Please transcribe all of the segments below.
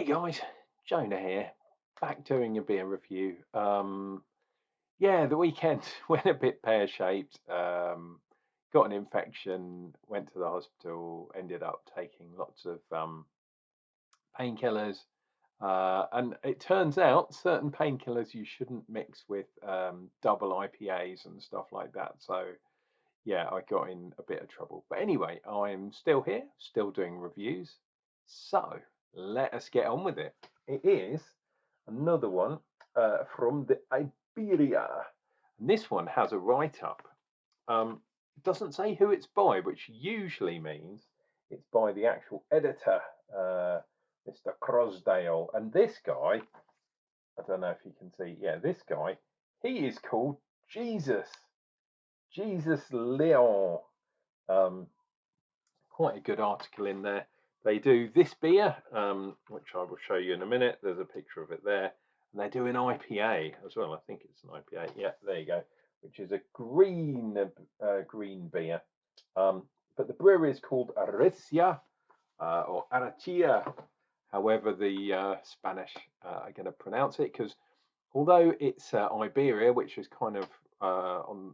Hey guys, Jonah here, back doing a beer review. Yeah, the weekend went a bit pear-shaped. Got an infection, went to the hospital, ended up taking lots of painkillers. And it turns out certain painkillers you shouldn't mix with double IPAs and stuff like that. So yeah, I got in a bit of trouble. But anyway, I'm still here, still doing reviews. So let us get on with it. It is another one from the Iberia. And this one has a write-up. It doesn't say who it's by, which usually means it's by the actual editor, Mr. Crosdale. And this guy, I don't know if you can see, yeah, this guy, he is called Jesus. Jesus Leon. Um, Quite a good article in there. They do this beer, which I will show you in a minute. There's a picture of it there. And they do an IPA as well. I think it's an IPA. Yeah, there you go. Which is a green beer. But the brewery is called Arrecia or Arachia, however the Spanish are going to pronounce it. Because although it's Iberia, which is kind of on,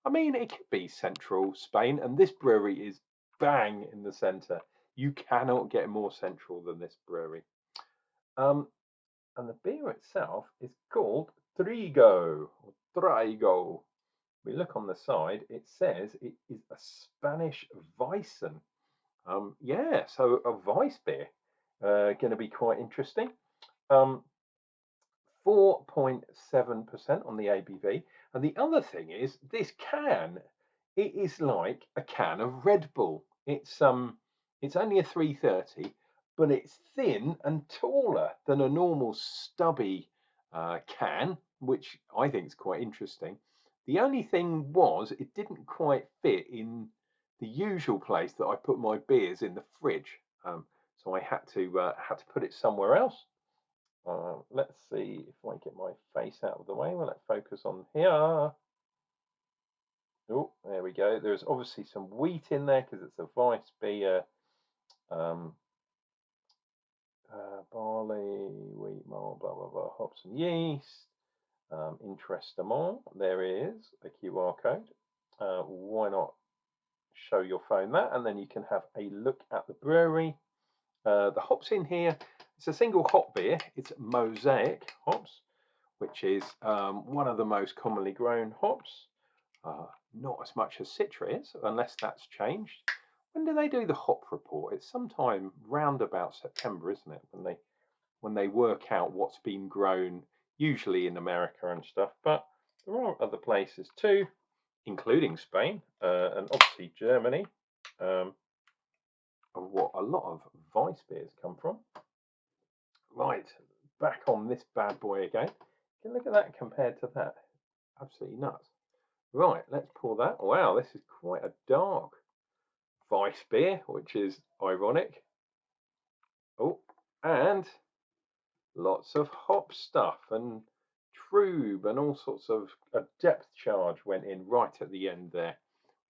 I mean, it could be central Spain, and this brewery is bang in the center. You cannot get more central than this brewery. And the beer itself is called Trigo or Trigo. We look on the side, it says it is a Spanish Weizen. Yeah, so a Weiss beer, going to be quite interesting. 4.7% on the ABV. And the other thing is this can, it is like a can of Red Bull. It's only a 330, but it's thin and taller than a normal stubby can, which I think is quite interesting. The only thing was it didn't quite fit in the usual place that I put my beers in the fridge. So I had to put it somewhere else. Let's see if I get my face out of the way. Well, let's focus on here. Oh, there we go. There's obviously some wheat in there because it's a Weiss beer. Barley, wheat, malt, blah, blah, blah, hops and yeast. Interestement. There is a QR code. Why not show your phone that, and then you can have a look at the brewery. The hops in here, it's a single hop beer. It's Mosaic hops, which is one of the most commonly grown hops. Not as much as Citra is, unless that's changed. When do they do the hop report? It's sometime round about September, isn't it? When they work out what's been grown, usually in America and stuff. But there are other places too, including Spain and obviously Germany, what a lot of Weiss beers come from. Right, back on this bad boy again. You can look at that compared to that. Absolutely nuts. Right, let's pour that. Wow, this is quite a dark Weiss beer, which is ironic. Oh, and lots of hop stuff and trube and all sorts of a depth charge went in right at the end there,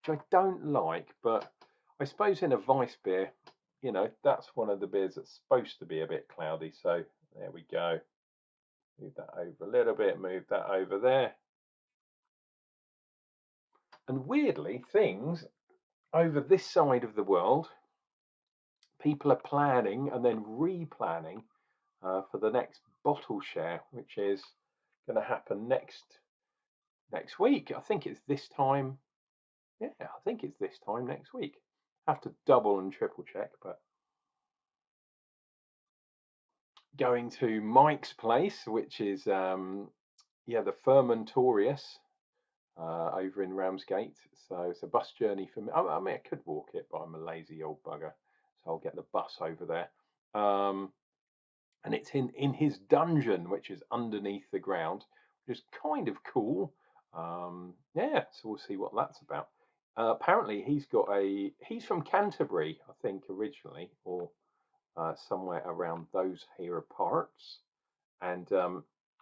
which I don't like, but I suppose in a Weiss beer, you know, that's one of the beers that's supposed to be a bit cloudy. So there we go. Move that over a little bit, move that over there. And weirdly, things over this side of the world, people are planning and then replanning for the next bottle share, which is going to happen next week. I think it's this time. Yeah, I think it's this time next week. Have to double and triple check, but going to Mike's place, which is yeah, the Fermentorius over in Ramsgate. So it's a bus journey for me. I mean, I could walk it, but I'm a lazy old bugger, so I'll get the bus over there. And it's in his dungeon, which is underneath the ground, which is kind of cool. Yeah, so we'll see what that's about. Apparently, he's from Canterbury, I think, originally, or somewhere around those here parts. And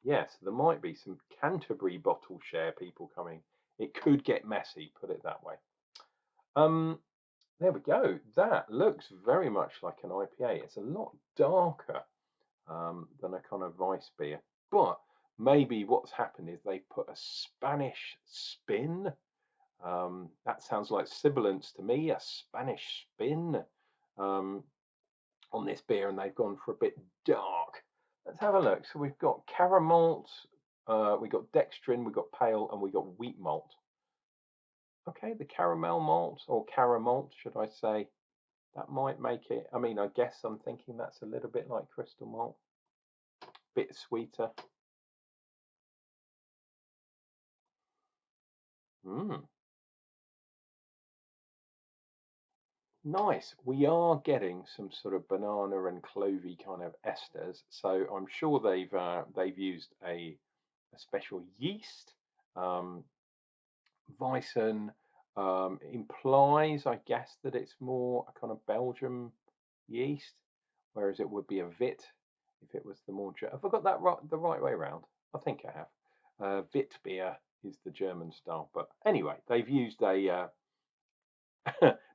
yeah, so there might be some Canterbury bottle share people coming. It could get messy, put it that way. There we go. That looks very much like an IPA. It's a lot darker than a kind of Weiss beer. But maybe what's happened is they put a Spanish spin. That sounds like sibilance to me, a Spanish spin um, on this beer, and they've gone for a bit dark. Let's have a look. So we've got caramel, we've got dextrin, we've got pale, and we've got wheat malt. Okay, the caramel malt, or caramel, should I say, that might make it. I mean, I guess I'm thinking that's a little bit like crystal malt, bit sweeter. Nice. We are getting some sort of banana and clovey kind of esters, so I'm sure they've used a special yeast. Weizen implies, I guess, that it's more a kind of Belgium yeast, whereas it would be a Vit if it was the more. Have I got that right, the right way around? I think I have. Vit beer is the German style, but anyway, they've used a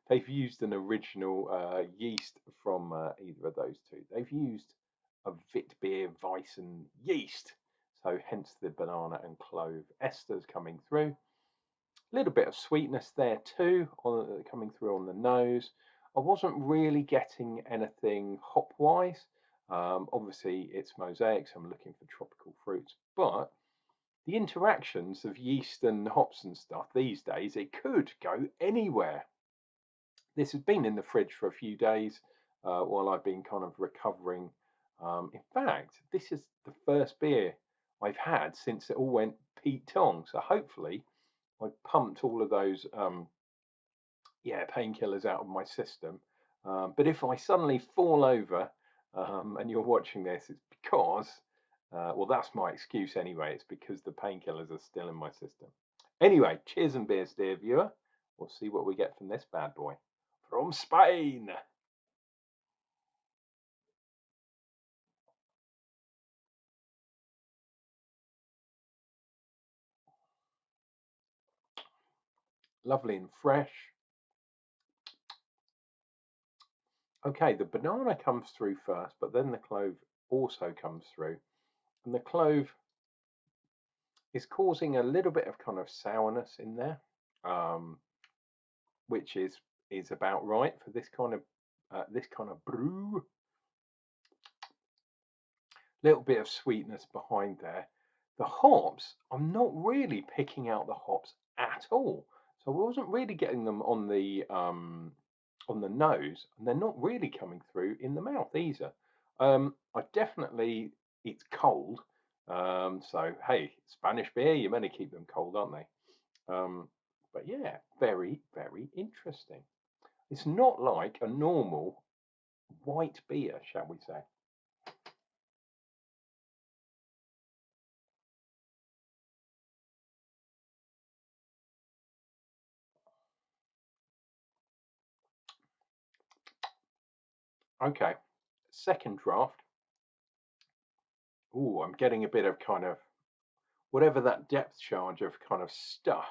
they've used an original yeast from either of those two. They've used a Vit beer Weizen yeast, so hence the banana and clove esters coming through. A little bit of sweetness there too, coming through on the nose. I wasn't really getting anything hop-wise. Obviously, it's mosaic, so I'm looking for tropical fruits. But the interactions of yeast and hops and stuff these days, it could go anywhere. This has been in the fridge for a few days while I've been kind of recovering. In fact, this is the first beer I've had since it all went Pete Tong. So hopefully I pumped all of those painkillers out of my system. But if I suddenly fall over and you're watching this, it's because, well, that's my excuse anyway. It's because the painkillers are still in my system. Anyway, cheers and beers, dear viewer. We'll see what we get from this bad boy. From Spain. Lovely and fresh. Okay, the banana comes through first, but then the clove also comes through. And the clove is causing a little bit of kind of sourness in there, which is about right for this kind of brew. Little bit of sweetness behind there. The hops, I'm not really picking out the hops at all. So I wasn't really getting them on the nose, and they're not really coming through in the mouth either. I definitely, it's cold. So hey, Spanish beer, you're meant to keep them cold, aren't they? But yeah, very, very interesting. It's not like a normal white beer, shall we say. Okay, second draft. Oh, I'm getting a bit of kind of whatever that depth charge of kind of stuff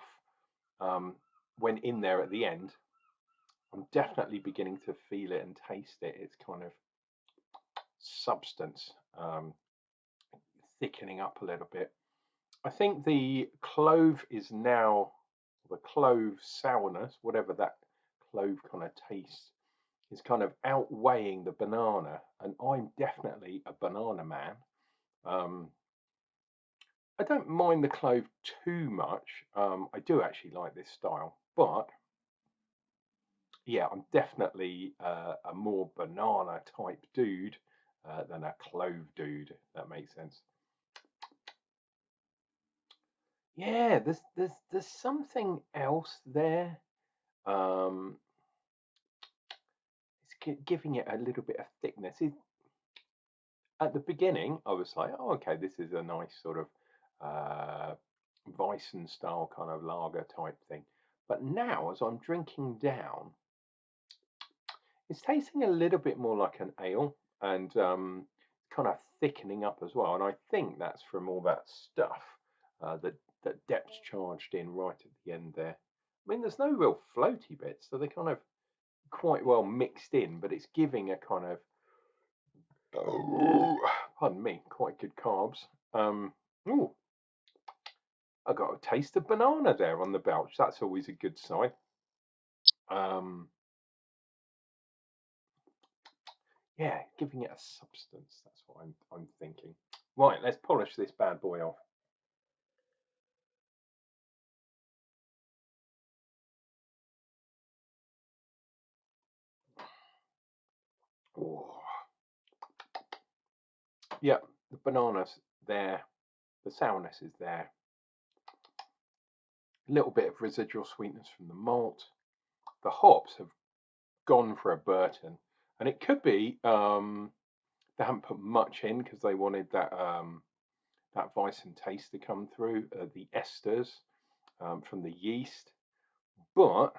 went in there at the end. I'm definitely beginning to feel it and taste it. It's kind of substance thickening up a little bit. I think the clove is now, the clove sourness, whatever that clove kind of tastes, is kind of outweighing the banana, and I'm definitely a banana man. I don't mind the clove too much. I do actually like this style, but yeah, I'm definitely a more banana type dude than a clove dude. If that makes sense. Yeah, there's something else there. Um, it's giving it a little bit of thickness. At the beginning, I was like, oh, okay, this is a nice sort of Weissen style kind of lager type thing. But now, as I'm drinking down, it's tasting a little bit more like an ale and kind of thickening up as well. And I think that's from all that stuff that depth charged in right at the end there. I mean, there's no real floaty bits, so they're kind of quite well mixed in, but it's giving a kind of pardon me, quite good carbs. Ooh, I got a taste of banana there on the belch. That's always a good sign. Um, yeah, giving it a substance. That's what I'm thinking. Right, let's polish this bad boy off. Oh, yeah, the banana's there. The sourness is there. A little bit of residual sweetness from the malt. The hops have gone for a Burton, and it could be they haven't put much in because they wanted that Weizen taste to come through, the esters from the yeast. But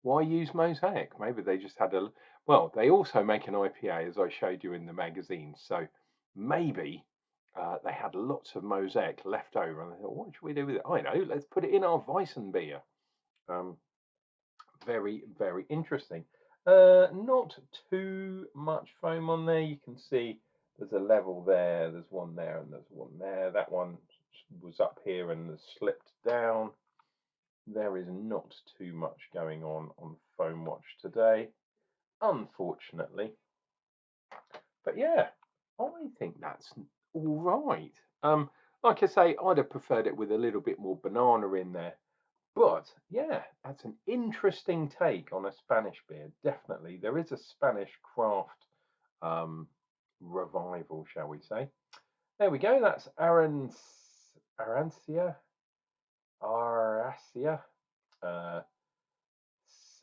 why use mosaic? Maybe they just had a well. They also make an IPA, as I showed you in the magazine. So maybe they had lots of mosaic left over, and they thought, what should we do with it? I know. Let's put it in our Weizen beer. Um, very, very interesting. Not too much foam on there. You can see there's a level there, there's one there, and there's one there. That one was up here and has slipped down. There is not too much going on Foam Watch today, unfortunately. But yeah, I think that's all right. Like I say, I'd have preferred it with a little bit more banana in there. But yeah, that's an interesting take on a Spanish beer. Definitely, there is a Spanish craft revival, shall we say? There we go. That's Arancia, uh,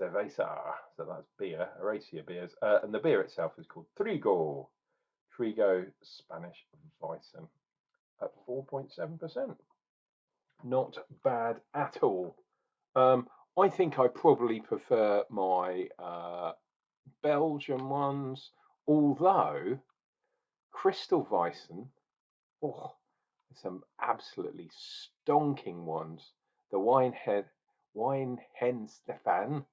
Cerveza. So that's beer, Aracia beers, and the beer itself is called Trigo. Trigo Spanish Weizen at 4.7%. Not bad at all. I think I probably prefer my Belgian ones, although Crystal Weissen, oh, some absolutely stonking ones. The Wine Hen Stefan.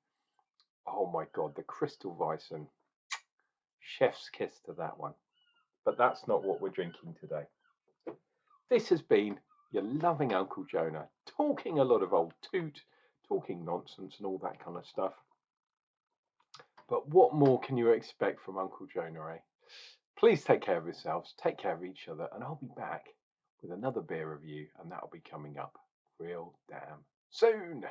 Oh my God, the Crystal Weissen. Chef's kiss to that one. But that's not what we're drinking today. This has been your loving Uncle Jonah, talking a lot of old toot, talking nonsense and all that kind of stuff. But what more can you expect from Uncle Jonah, eh? Please take care of yourselves, take care of each other, and I'll be back with another beer review, and that'll be coming up real damn soon.